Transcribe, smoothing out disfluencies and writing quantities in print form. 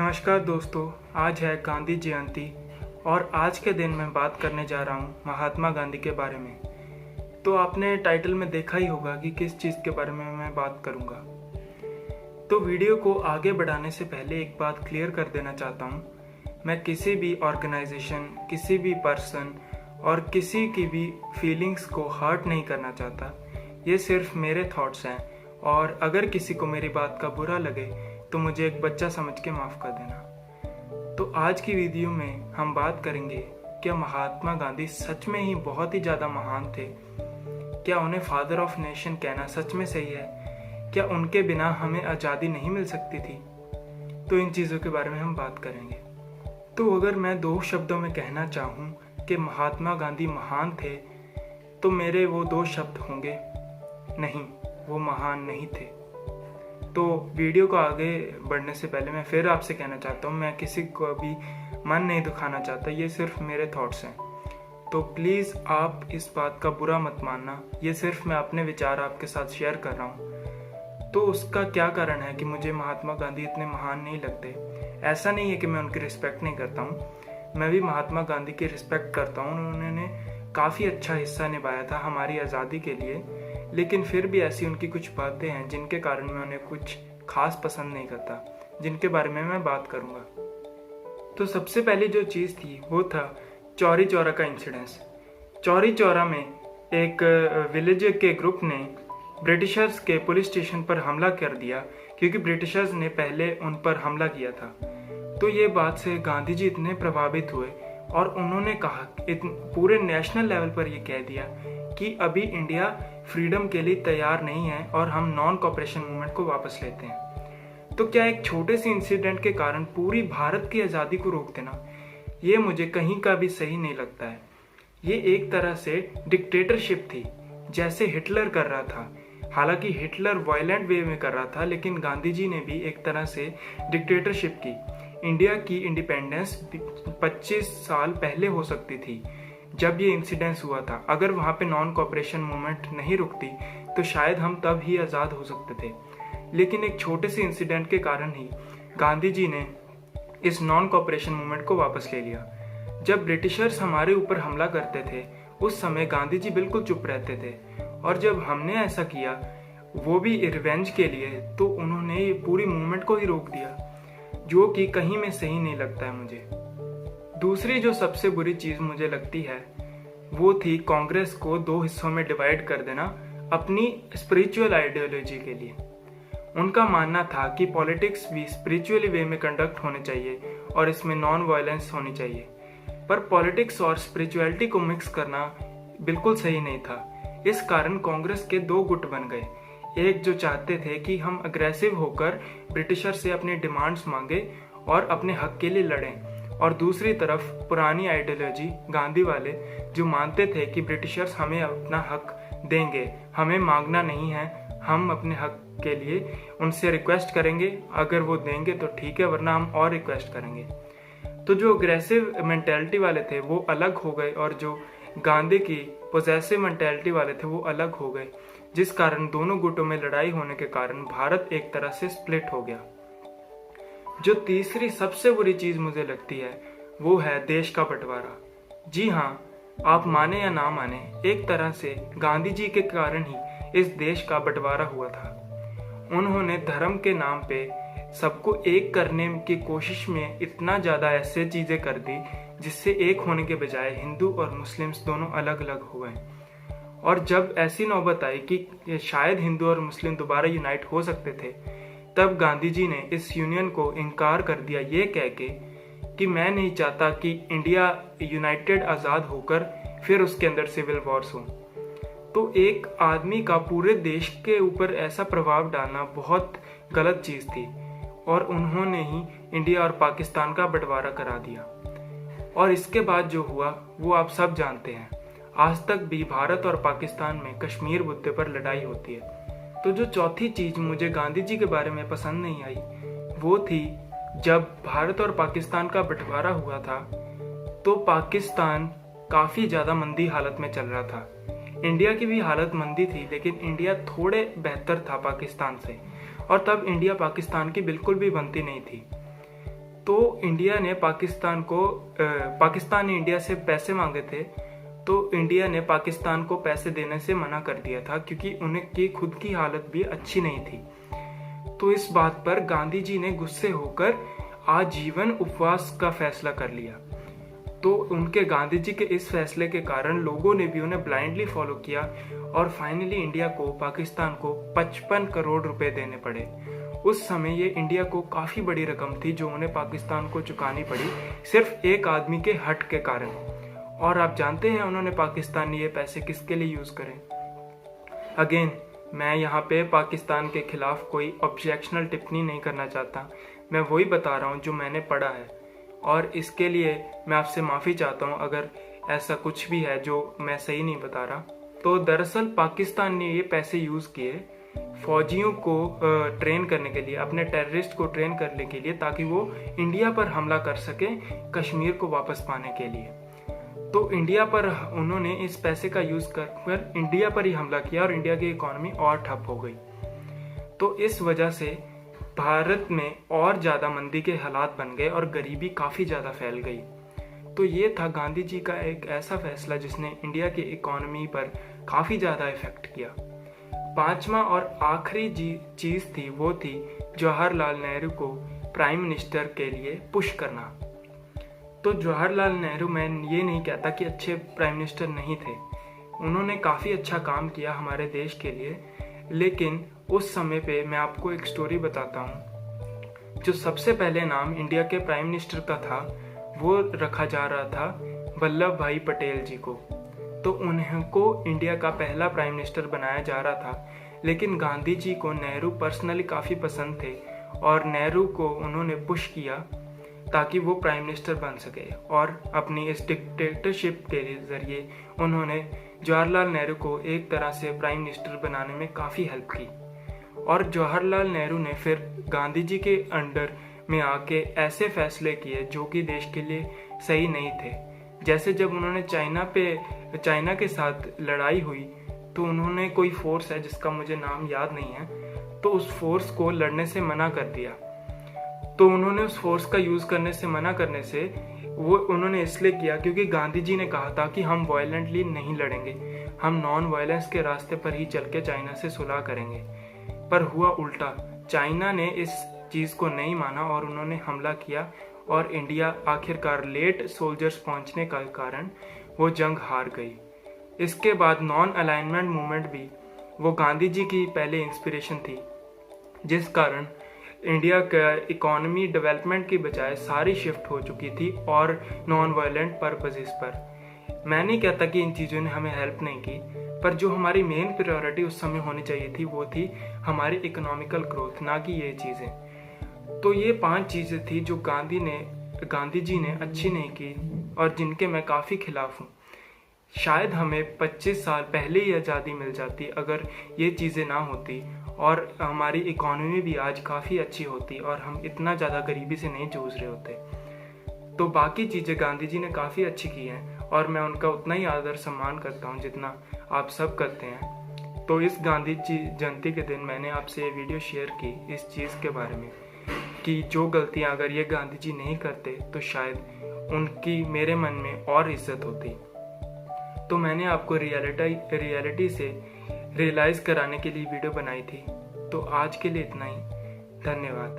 नमस्कार दोस्तों, आज है गांधी जयंती और आज के दिन मैं बात करने जा रहा हूँ महात्मा गांधी के बारे में। तो आपने टाइटल में देखा ही होगा कि किस चीज़ के बारे में मैं बात करूँगा। तो वीडियो को आगे बढ़ाने से पहले एक बात क्लियर कर देना चाहता हूँ, मैं किसी भी ऑर्गेनाइजेशन, किसी भी पर्सन और किसी की भी फीलिंग्स को हर्ट नहीं करना चाहता। ये सिर्फ मेरे थॉट्स हैं और अगर किसी को मेरी बात का बुरा लगे तो मुझे एक बच्चा समझ के माफ़ कर देना। तो आज की वीडियो में हम बात करेंगे, क्या महात्मा गांधी सच में ही बहुत ही ज़्यादा महान थे? क्या उन्हें फादर ऑफ नेशन कहना सच में सही है? क्या उनके बिना हमें आज़ादी नहीं मिल सकती थी? तो इन चीज़ों के बारे में हम बात करेंगे। तो अगर मैं दो शब्दों में कहना चाहूँ कि महात्मा गांधी महान थे, तो मेरे वो दो शब्द होंगे, नहीं, वो महान नहीं थे। तो वीडियो को आगे बढ़ने से पहले मैं फिर आपसे कहना चाहता हूँ, मैं किसी को भी मन नहीं दुखाना चाहता, ये सिर्फ मेरे थॉट्स हैं। तो प्लीज़ आप इस बात का बुरा मत मानना, ये सिर्फ मैं अपने विचार आपके साथ शेयर कर रहा हूँ। तो उसका क्या कारण है कि मुझे महात्मा गांधी इतने महान नहीं लगते? ऐसा नहीं है कि मैं उनकी रिस्पेक्ट नहीं करता हूँ, मैं भी महात्मा गांधी की रिस्पेक्ट करता हूँ। उन्होंने काफ़ी अच्छा हिस्सा निभाया था हमारी आज़ादी के लिए, लेकिन फिर भी ऐसी उनकी कुछ बातें हैं जिनके कारण मैं उन्हें कुछ खास पसंद नहीं करता, जिनके बारे में मैं बात करूंगा। तो सबसे पहली जो चीज़ थी वो था चौरी चौरा का इंसिडेंस। चौरी चौरा में एक विलेज के ग्रुप ने ब्रिटिशर्स के पुलिस स्टेशन पर हमला कर दिया क्योंकि ब्रिटिशर्स ने पहले उन पर हमला किया था। तो ये बात से गांधी जी इतने प्रभावित हुए और उन्होंने कहा, पूरे नेशनल लेवल पर ये कह दिया कि अभी इंडिया फ्रीडम के लिए तैयार नहीं है और हम नॉन कॉपरेशन मूवमेंट को वापस लेते हैं। तो क्या एक छोटे से इंसिडेंट के कारण पूरी भारत की आज़ादी को रोक देना, ये मुझे कहीं का भी सही नहीं लगता है। ये एक तरह से डिक्टेटरशिप थी, जैसे हिटलर कर रहा था। हालांकि हिटलर वायलेंट वे में कर रहा था, लेकिन गांधी जी ने भी एक तरह से डिक्टेटरशिप की। इंडिया की इंडिपेंडेंस 25 साल पहले हो सकती थी जब ये इंसिडेंस हुआ था। अगर वहाँ पे नॉन कॉपरेशन मूवमेंट नहीं रुकती तो शायद हम तब ही आज़ाद हो सकते थे। लेकिन एक छोटे से इंसिडेंट के कारण ही गांधी जी ने इस नॉन कॉपरेशन मूवमेंट को वापस ले लिया। जब ब्रिटिशर्स हमारे ऊपर हमला करते थे उस समय गांधी जी बिल्कुल चुप रहते थे, और जब हमने ऐसा किया, वो भी रिवेंज के लिए, तो उन्होंने ये पूरी मूवमेंट को ही रोक दिया, जो कि कहीं में सही नहीं लगता है मुझे। दूसरी जो सबसे बुरी चीज़ मुझे लगती है वो थी कांग्रेस को दो हिस्सों में डिवाइड कर देना अपनी स्पिरिचुअल आइडियोलॉजी के लिए। उनका मानना था कि पॉलिटिक्स भी स्पिरिचुअली वे में कंडक्ट होने चाहिए और इसमें नॉन वायलेंस होनी चाहिए, पर पॉलिटिक्स और स्पिरिचुअलिटी को मिक्स करना बिल्कुल सही नहीं था। इस कारण कांग्रेस के दो गुट बन गए, एक जो चाहते थे कि हम अग्रेसिव होकर ब्रिटिशर से अपनी डिमांड्स मांगे और अपने हक के लिए लड़ें, और दूसरी तरफ पुरानी आइडियोलॉजी गांधी वाले जो मानते थे कि ब्रिटिशर्स हमें अपना हक देंगे, हमें मांगना नहीं है, हम अपने हक के लिए उनसे रिक्वेस्ट करेंगे, अगर वो देंगे तो ठीक है, वरना हम और रिक्वेस्ट करेंगे। तो जो अग्रेसिव मेंटेलिटी वाले थे वो अलग हो गए और जो गांधी की पोजेसिव मेंटेलिटी वाले थे वो अलग हो गए, जिस कारण दोनों गुटों में लड़ाई होने के कारण भारत एक तरह से स्प्लिट हो गया। जो तीसरी सबसे बुरी चीज मुझे लगती है वो है देश का बंटवारा। जी हाँ, आप माने या ना माने, एक तरह से गांधी जी के कारण ही इस देश का बंटवारा हुआ था। उन्होंने धर्म के नाम पे सबको एक करने की कोशिश में इतना ज़्यादा ऐसे चीज़ें कर दी जिससे एक होने के बजाय हिंदू और मुस्लिम्स दोनों अलग अलग हो गए। और जब ऐसी नौबत आई कि शायद हिंदू और मुस्लिम दोबारा यूनाइट हो सकते थे, तब गांधी जी ने इस यूनियन को इनकार कर दिया, ये कह के कि मैं नहीं चाहता कि इंडिया यूनाइटेड आज़ाद होकर फिर उसके अंदर सिविल वॉर्स हो। तो एक आदमी का पूरे देश के ऊपर ऐसा प्रभाव डालना बहुत गलत चीज़ थी, और उन्होंने ही इंडिया और पाकिस्तान का बंटवारा करा दिया। और इसके बाद जो हुआ वो आप सब जानते हैं। आज तक भी भारत और पाकिस्तान में कश्मीर मुद्दे पर लड़ाई होती है। तो जो चौथी चीज मुझे गांधी जी के बारे में पसंद नहीं आई वो थी, जब भारत और पाकिस्तान का बंटवारा हुआ था तो पाकिस्तान काफी ज्यादा मंदी हालत में चल रहा था। इंडिया की भी हालत मंदी थी, लेकिन इंडिया थोड़े बेहतर था पाकिस्तान से, और तब इंडिया पाकिस्तान की बिल्कुल भी बनती नहीं थी। तो इंडिया ने पाकिस्तान ने इंडिया से पैसे मांगे थे, तो इंडिया ने पाकिस्तान को पैसे देने से मना कर दिया था क्योंकि उनकी खुद की हालत भी अच्छी नहीं थी। तो इस बात पर गांधी जी ने गुस्से होकर आजीवन उपवास का फैसला कर लिया। तो उनके गांधी जी के इस फैसले के कारण लोगों ने भी उन्हें ब्लाइंडली फॉलो किया और फाइनली इंडिया को पाकिस्तान को 55 करोड़ रुपए देने पड़े। उस समय ये इंडिया को काफ़ी बड़ी रकम थी जो उन्हें पाकिस्तान को चुकानी पड़ी सिर्फ एक आदमी के हट के कारण। और आप जानते हैं उन्होंने पाकिस्तान ने ये पैसे किसके लिए यूज़ करे। अगेन, मैं यहाँ पे पाकिस्तान के खिलाफ कोई ऑब्जेक्शनल टिप्पणी नहीं करना चाहता, मैं वही बता रहा हूँ जो मैंने पढ़ा है, और इसके लिए मैं आपसे माफ़ी चाहता हूँ अगर ऐसा कुछ भी है जो मैं सही नहीं बता रहा। तो दरअसल पाकिस्तान ने ये पैसे यूज़ किए फौजियों को ट्रेन करने के लिए, अपने टेररिस्ट को ट्रेन करने के लिए, ताकि वो इंडिया पर हमला कर सकें कश्मीर को वापस पाने के लिए। तो इंडिया पर उन्होंने इस पैसे का यूज़ कर इंडिया पर ही हमला किया और इंडिया की इकोनॉमी और ठप हो गई। तो इस वजह से भारत में और ज़्यादा मंदी के हालात बन गए और गरीबी काफ़ी ज़्यादा फैल गई। तो ये था गांधी जी का एक ऐसा फैसला जिसने इंडिया की इकोनॉमी पर काफ़ी ज़्यादा इफेक्ट किया। पांचवा और आखिरी चीज़ थी वो थी जवाहरलाल नेहरू को प्राइम मिनिस्टर के लिए पुश करना। तो जवाहरलाल नेहरू, मैं ये नहीं कहता कि अच्छे प्राइम मिनिस्टर नहीं थे, उन्होंने काफ़ी अच्छा काम किया हमारे देश के लिए, लेकिन उस समय पे मैं आपको एक स्टोरी बताता हूँ। जो सबसे पहले नाम इंडिया के प्राइम मिनिस्टर का था वो रखा जा रहा था वल्लभ भाई पटेल जी को। तो उनको इंडिया का पहला प्राइम मिनिस्टर बनाया जा रहा था, लेकिन गांधी जी को नेहरू पर्सनली काफ़ी पसंद थे और नेहरू को उन्होंने पुश किया ताकि वो प्राइम मिनिस्टर बन सके, और अपनी इस डिक्टेटरशिप के जरिए उन्होंने जवाहरलाल नेहरू को एक तरह से प्राइम मिनिस्टर बनाने में काफ़ी हेल्प की। और जवाहरलाल नेहरू ने फिर गांधी जी के अंडर में आके ऐसे फैसले किए जो कि देश के लिए सही नहीं थे। जैसे जब उन्होंने चाइना के साथ लड़ाई हुई तो उन्होंने कोई फोर्स है जिसका मुझे नाम याद नहीं है, तो उस फोर्स को लड़ने से मना कर दिया। तो उन्होंने उस फोर्स का यूज़ करने से मना करने से वो उन्होंने इसलिए किया क्योंकि गांधी जी ने कहा था कि हम वायलेंटली नहीं लड़ेंगे, हम नॉन वायलेंस के रास्ते पर ही चल के चाइना से सुलह करेंगे। पर हुआ उल्टा, चाइना ने इस चीज़ को नहीं माना और उन्होंने हमला किया और इंडिया आखिरकार लेट सोल्जर्स पहुंचने के कारण वो जंग हार गई। इसके बाद नॉन अलाइनमेंट मूवमेंट भी वो गांधी जी की पहले इंस्पिरेशन थी, जिस कारण इंडिया का इकोनॉमी डेवलपमेंट की बजाय सारी शिफ्ट हो चुकी थी और नॉन वायलेंट पर्पसेस पर। मैं नहीं कहता कि इन चीज़ों ने हमें हेल्प नहीं की, पर जो हमारी मेन प्रायोरिटी उस समय होनी चाहिए थी वो थी हमारी इकोनॉमिकल ग्रोथ, ना कि ये चीज़ें। तो ये 5 चीज़ें थी जो गांधी जी ने अच्छी नहीं की और जिनके मैं काफ़ी खिलाफ हूँ। शायद हमें 25 साल पहले ही आज़ादी मिल जाती अगर ये चीज़ें ना होती, और हमारी इकोनॉमी भी आज काफ़ी अच्छी होती और हम इतना ज़्यादा गरीबी से नहीं जूझ रहे होते। तो बाकी चीज़ें गांधी जी ने काफ़ी अच्छी की हैं और मैं उनका उतना ही आदर सम्मान करता हूँ जितना आप सब करते हैं। तो इस गांधी जी जयंती के दिन मैंने आपसे ये वीडियो शेयर की इस चीज़ के बारे में कि जो गलतियाँ अगर ये गांधी जी नहीं करते तो शायद उनकी मेरे मन में और इज्जत होती। तो मैंने आपको रियलिटी से रियलाइज़ कराने के लिए वीडियो बनाई थी। तो आज के लिए इतना ही, धन्यवाद।